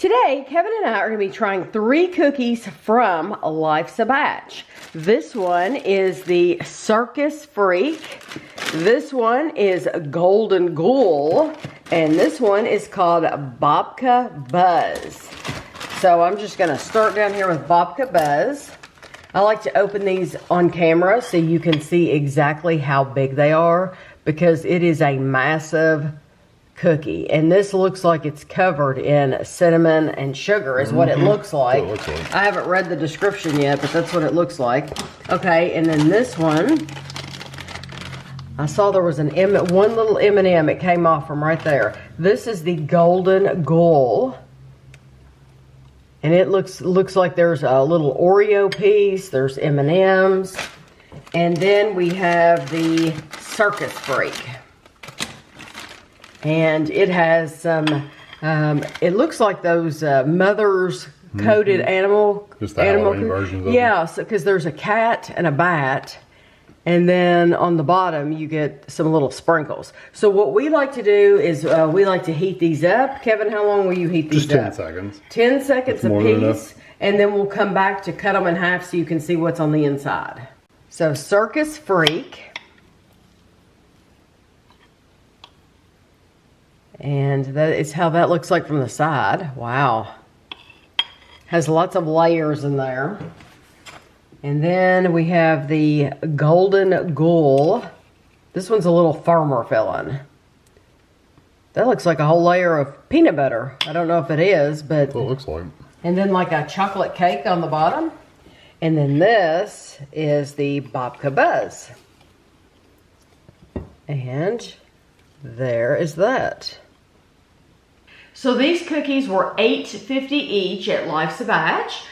Today, Kevin and I are going to be trying 3 cookies from Life's a Batch. This one is the Circus Freak. This one is Golden Ghoul. And this one is called Babka Buzz. So I'm just going to start down here with Babka Buzz. I like to open these on camera so you can see exactly how big they are, because it is a massive cookie, and this looks like it's covered in cinnamon and sugar is what it looks like. I haven't read the description yet, but that's what it looks like. Okay, and then this one, I saw there was one little M&M. It came off from right there. This is the Golden Ghoul, and it looks like there's a little Oreo piece. There's M&Ms, and then we have the Circus Freak. And it has some, it looks like those Mother's coated animal versions of yeah, so, because there's a cat and a bat, and then on the bottom you get some little sprinkles. So what we like to do is we like to heat these up. Kevin, how long will you heat these up? Just 10 seconds. 10 seconds a piece, and then we'll come back to cut them in half so you can see what's on the inside. So Circus Freak. And that is how that looks like from the side. Wow. Has lots of layers in there. And then we have the Golden Ghoul. This one's a little firmer filling. That looks like a whole layer of peanut butter. I don't know if it is, but... That's what it looks like. And then like a chocolate cake on the bottom. And then this is the Babka Buzz. And there is that. So these cookies were $8.50 each at Life's a Batch.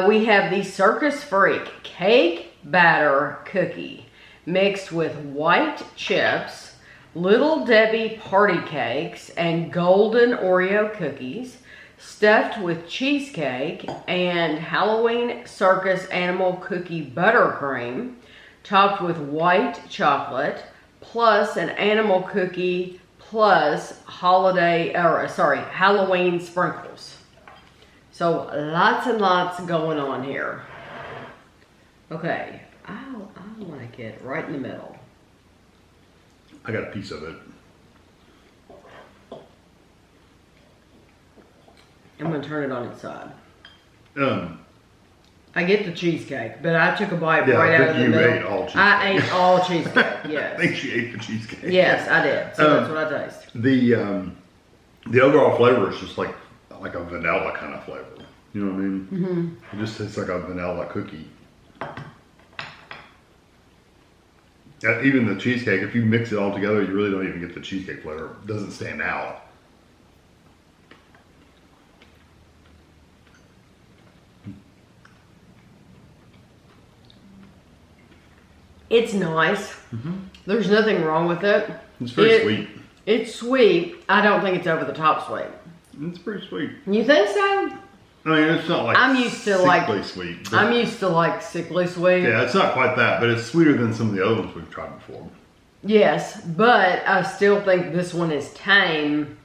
We have the Circus Freak cake batter cookie mixed with white chips, Little Debbie party cakes, and golden Oreo cookies, stuffed with cheesecake and Halloween circus animal cookie buttercream, topped with white chocolate, plus an animal cookie, plus Halloween sprinkles. So lots and lots going on here. Okay, I like it right in the middle. I got a piece of it. I'm gonna turn it on its side. I get the cheesecake, but I took a bite right out of the middle. You ate all cheesecake. I ate all cheesecake, yes. I think she ate the cheesecake. Yes, I did. So that's what I taste. The overall flavor is just like a vanilla kind of flavor. You know what I mean? Mm-hmm. It just tastes like a vanilla cookie. Even the cheesecake, if you mix it all together, you really don't even get the cheesecake flavor. It doesn't stand out. It's nice. Mm-hmm. There's nothing wrong with it. It's very sweet. It's sweet. I don't think it's over the top sweet. It's pretty sweet. You think so? I mean, it's not like sickly sweet. I'm used to like sickly sweet. Yeah, it's not quite that, but it's sweeter than some of the other ones we've tried before. Yes, but I still think this one is tame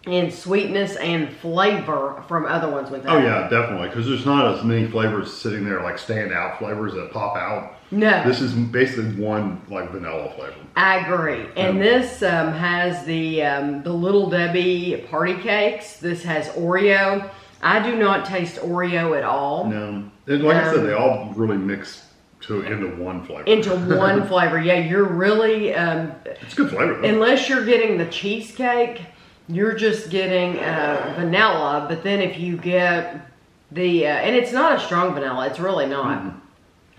in sweetness and flavor from other ones we've had. Oh yeah, definitely, because there's not as many flavors sitting there, like standout flavors that pop out. No. This is basically one like vanilla flavor. I agree. And this has the Little Debbie party cakes. This has Oreo. I do not taste Oreo at all. No. And like I said, they all really mix into one flavor. Into one flavor. Yeah, you're really... it's good flavor, though. Unless you're getting the cheesecake, you're just getting vanilla. But then if you get the... and it's not a strong vanilla. It's really not.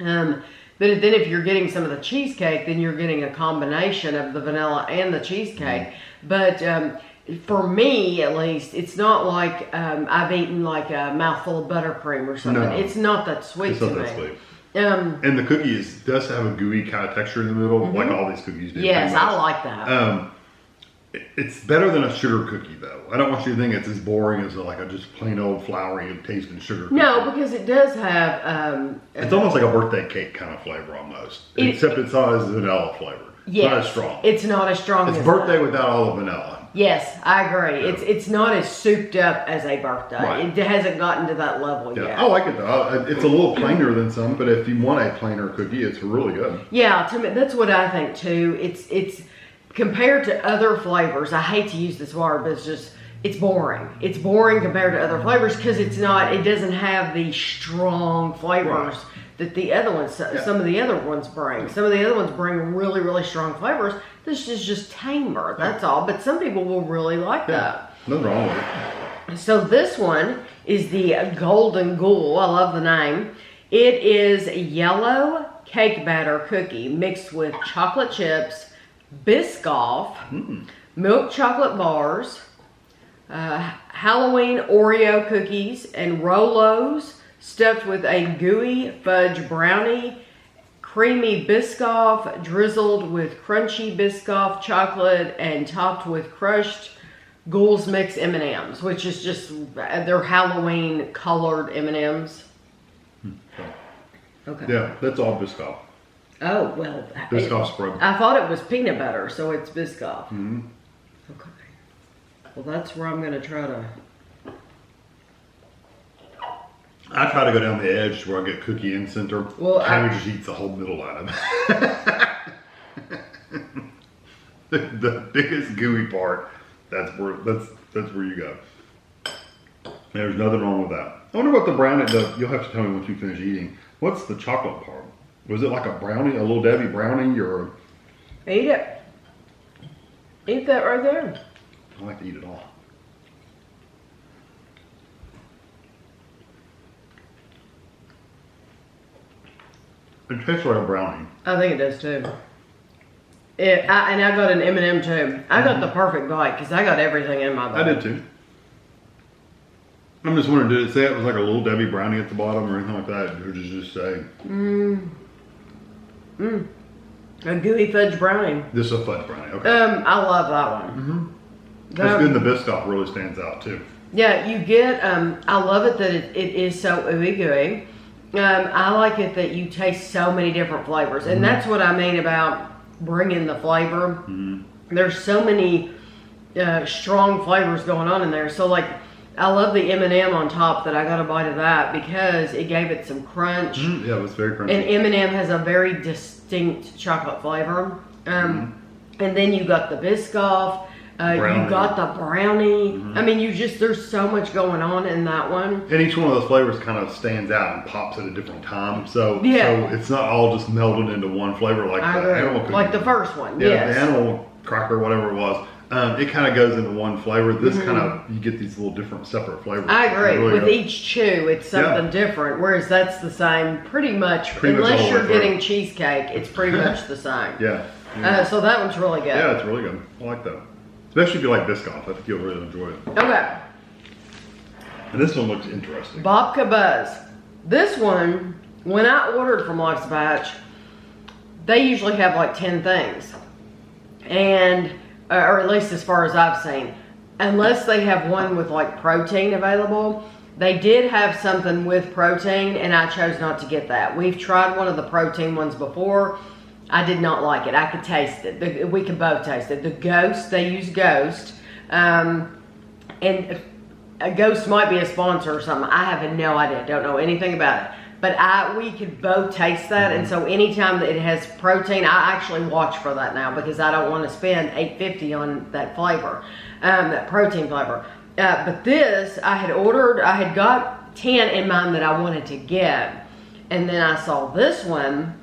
Mm-hmm. But then if you're getting some of the cheesecake, then you're getting a combination of the vanilla and the cheesecake. But for me, at least, it's not like I've eaten like a mouthful of buttercream or something. No, it's not that sweet to me. It's not that sweet. And the cookie does have a gooey kind of texture in the middle, like all these cookies do. Yes, I like that. It's better than a sugar cookie, though. I don't want you to think it's as boring as like a just plain old floury tasting sugar cookie. No, because it does have... it's almost like a birthday cake kind of flavor, almost. Except it's not as vanilla flavored. Yes, not as strong. It's not as strong as as birthday without all the vanilla. Yes, I agree. It's not as souped up as a birthday. Right. It hasn't gotten to that level yet. I like it though. It's a little plainer than some, but if you want a plainer cookie, it's really good. Yeah, to me, that's what I think too. It's compared to other flavors. I hate to use this word, but it's boring. It's boring compared to other flavors because it doesn't have the strong flavors that the other ones, some of the other ones bring. Some of the other ones bring really, really strong flavors. This is just tamer, that's all. But some people will really like that. Nothing wrong with it. So this one is the Golden Ghoul. I love the name. It is a yellow cake batter cookie mixed with chocolate chips, Biscoff, milk chocolate bars, Halloween Oreo cookies, and Rolos stuffed with a gooey fudge brownie, creamy Biscoff, drizzled with crunchy Biscoff chocolate, and topped with crushed Ghouls mix M&Ms, which is just their Halloween colored M&Ms. Okay. Yeah, that's all Biscoff. Oh, well. Biscoff spread. I thought it was peanut butter, so it's Biscoff. Okay. Well, that's where I'm going to try to... I try to go down the edge where I get cookie in center. Well, Tammy just eats the whole middle out of it. the biggest gooey part, that's where you go. There's nothing wrong with that. I wonder what the brownie, you'll have to tell me once you finish eating. What's the chocolate part? Was it like a brownie, a little Debbie brownie, or? Eat it. Eat that right there. I like to eat it all. It tastes like a brownie. I think it does too. And I got an M&M too. I got the perfect bite because I got everything in my bite. I did too. I'm just wondering, did it say it was like a little Debbie brownie at the bottom or anything like that? Or did it just say? A gooey fudge brownie. This is a fudge brownie, okay. I love that one. That's good, and the Biscoff really stands out too. Yeah, you get, I love it that it is so ooey gooey. I like it that you taste so many different flavors. And that's what I mean about bringing the flavor. There's so many strong flavors going on in there. So like, I love the M&M on top that I got a bite of that because it gave it some crunch. Yeah, it was very crunchy. And M&M has a very distinct chocolate flavor. And then you got the Biscoff. You got the brownie. I mean, there's so much going on in that one. And each one of those flavors kind of stands out and pops at a different time. So it's not all just melded into one flavor like the animal cookie. Like the first one, the animal cracker, whatever it was. It kind of goes into one flavor. This kind of, you get these little different separate flavors. I agree. Really with each chew, it's something different. Whereas that's the same pretty much unless you're getting cheesecake, it's pretty much the same. So that one's really good. Yeah, it's really good. I like that. Especially if you like Biscoff. I think you'll really enjoy it. Okay. And this one looks interesting. Babka Buzz. This one, when I ordered from Life's Batch, they usually have like 10 things. And, or at least as far as I've seen. Unless they have one with like protein available. They did have something with protein and I chose not to get that. We've tried one of the protein ones before. I did not like it. I could taste it. We could both taste it. The Ghost, they use Ghost. And a Ghost might be a sponsor or something. I have no idea. Don't know anything about it. But we could both taste that. And so anytime that it has protein, I actually watch for that now because I don't want to spend $8.50 on that flavor, that protein flavor. But this, I had got 10 in mind that I wanted to get. And then I saw this one.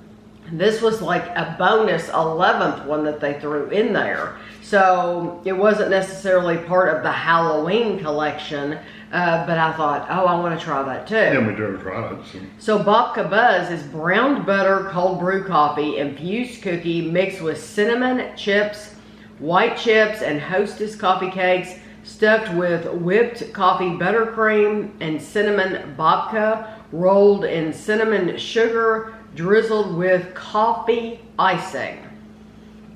This was like a bonus 11th one that they threw in there. So it wasn't necessarily part of the Halloween collection, but I thought, oh, I want to try that too. Yeah, we never tried it. So Babka Buzz is browned butter, cold brew coffee, infused cookie mixed with cinnamon chips, white chips, and Hostess coffee cakes, stuffed with whipped coffee buttercream and cinnamon babka, rolled in cinnamon sugar, drizzled with coffee icing.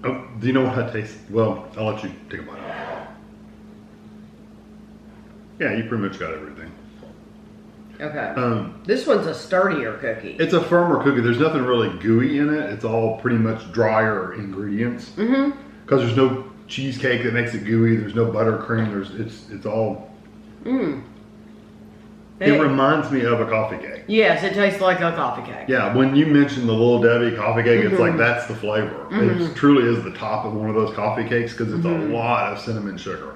Oh, do you know what that tastes? Well, I'll let you take a bite of it. Yeah, you pretty much got everything. Okay. This one's a sturdier cookie. It's a firmer cookie. There's nothing really gooey in it. It's all pretty much drier ingredients. Because there's no cheesecake that makes it gooey. There's no buttercream. It's all. It reminds me of a coffee cake. Yes, it tastes like a coffee cake. Yeah, when you mentioned the Little Debbie coffee cake, it's like that's the flavor. It truly is the top of one of those coffee cakes because it's a lot of cinnamon sugar.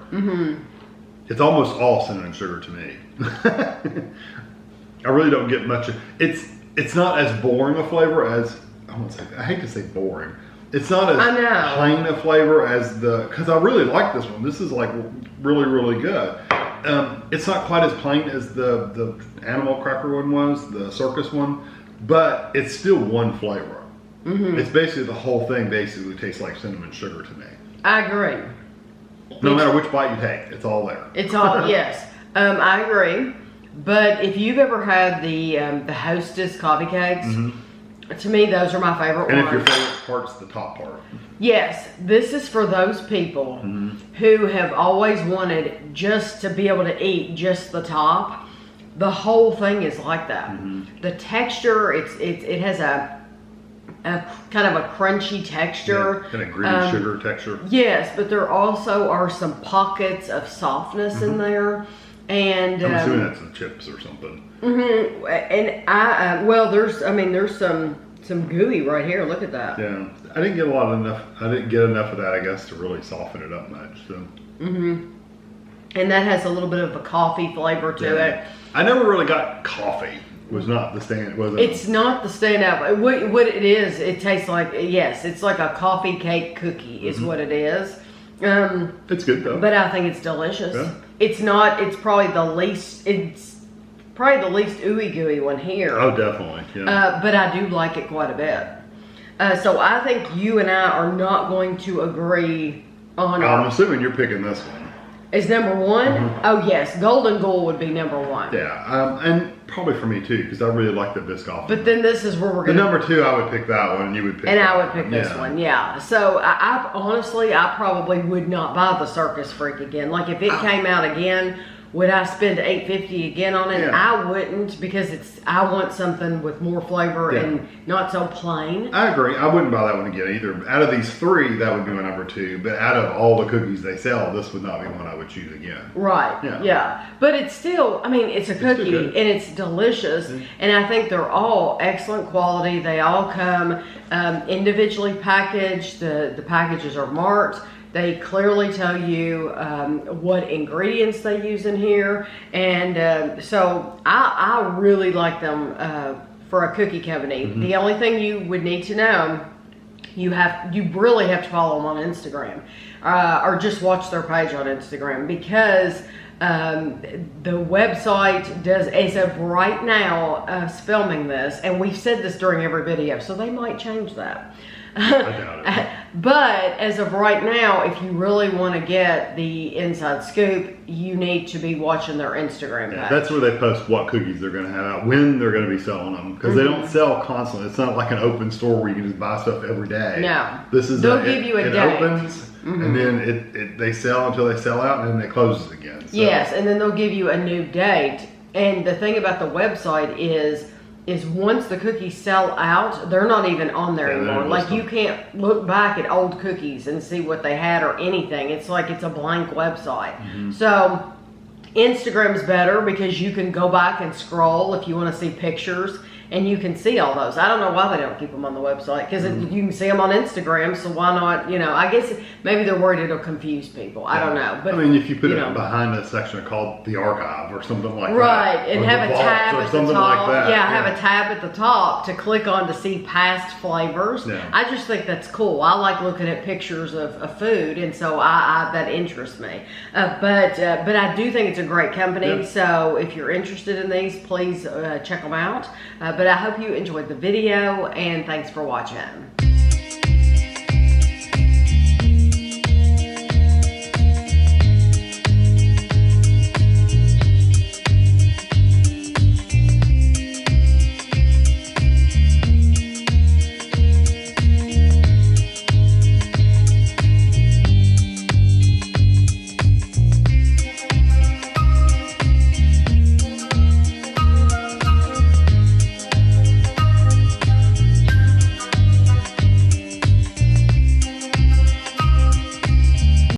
It's almost all cinnamon sugar to me. I really don't get much. It's not as boring a flavor as I hate to say boring. It's not as plain a flavor as because I really like this one. This is like really, really good. It's not quite as plain as the animal cracker one was, the circus one, but it's still one flavor. It's basically the whole thing basically tastes like cinnamon sugar to me. I agree. No matter which bite you take, it's all there. It's all, yes. I agree. But if you've ever had the Hostess coffee cakes, to me, those are my favorite ones. And if your favorite part's the top part. Yes, this is for those people who have always wanted just to be able to eat just the top. The whole thing is like that. The texture, it has a kind of a crunchy texture. Yeah, kind of green sugar texture. Yes, but there also are some pockets of softness in there. And I'm assuming that's some chips or something. And there's some gooey right here. Look at that. Yeah, I didn't get enough of that, I guess, to really soften it up much. So. And that has a little bit of a coffee flavor to it. I never really got coffee. Was not the stand. Was it? It's not the standout. What it is, it tastes like it's like a coffee cake cookie is what it is. It's good though. But I think it's delicious. Yeah. It's not. It's probably the least ooey gooey one here. Oh, definitely. Yeah. But I do like it quite a bit. So I think you and I are not going to agree on. I'm assuming you're picking this one. Is number one? Oh yes, Golden Ghoul would be number one. Yeah, and probably for me too, because I really like the Biscoff. But then this is where we're going. The number two, I would pick that one, and you would pick. And I would pick this one. Yeah. So I honestly, I probably would not buy the Circus Freak again. Like if it came out again, would I spend $8.50 again on it? Yeah. I wouldn't, because I want something with more flavor and not so plain. I agree. I wouldn't buy that one again either. Out of these three, that would be my number two. But out of all the cookies they sell, this would not be one I would choose again. Right. Yeah. But it's still, I mean, it's a cookie and it's delicious. And I think they're all excellent quality. They all come individually packaged. The packages are marked. They clearly tell you what ingredients they use in here. And so I really like them for a cookie company. The only thing you would need to know, you really have to follow them on Instagram or just watch their page on Instagram, because the website does, as of right now, us filming this, and we've said this during every video, so they might change that. I doubt it. But as of right now, if you really want to get the inside scoop, you need to be watching their Instagram page. That's where they post what cookies they're going to have out, when they're going to be selling them, because they don't sell constantly. It's not like an open store where you can just buy stuff every day. No. This is they'll give you a date. It opens, and then they sell until they sell out, and then it closes again. So. Yes, and then they'll give you a new date. And the thing about the website is once the cookies sell out, they're not even on there anymore. Like you can't look back at old cookies and see what they had or anything. It's like it's a blank website. So Instagram's better because you can go back and scroll if you want to see pictures, and you can see all those. I don't know why they don't keep them on the website, because you can see them on Instagram, so why not, I guess maybe they're worried it'll confuse people. I don't know. But I mean, if you put it behind a section called the archive or something like that. Right, and have a tab at the top. Like that. Have a tab at the top to click on to see past flavors. Yeah. I just think that's cool. I like looking at pictures of food, and so that interests me. But I do think it's a great company, so if you're interested in these, please check them out. But I hope you enjoyed the video, and thanks for watching.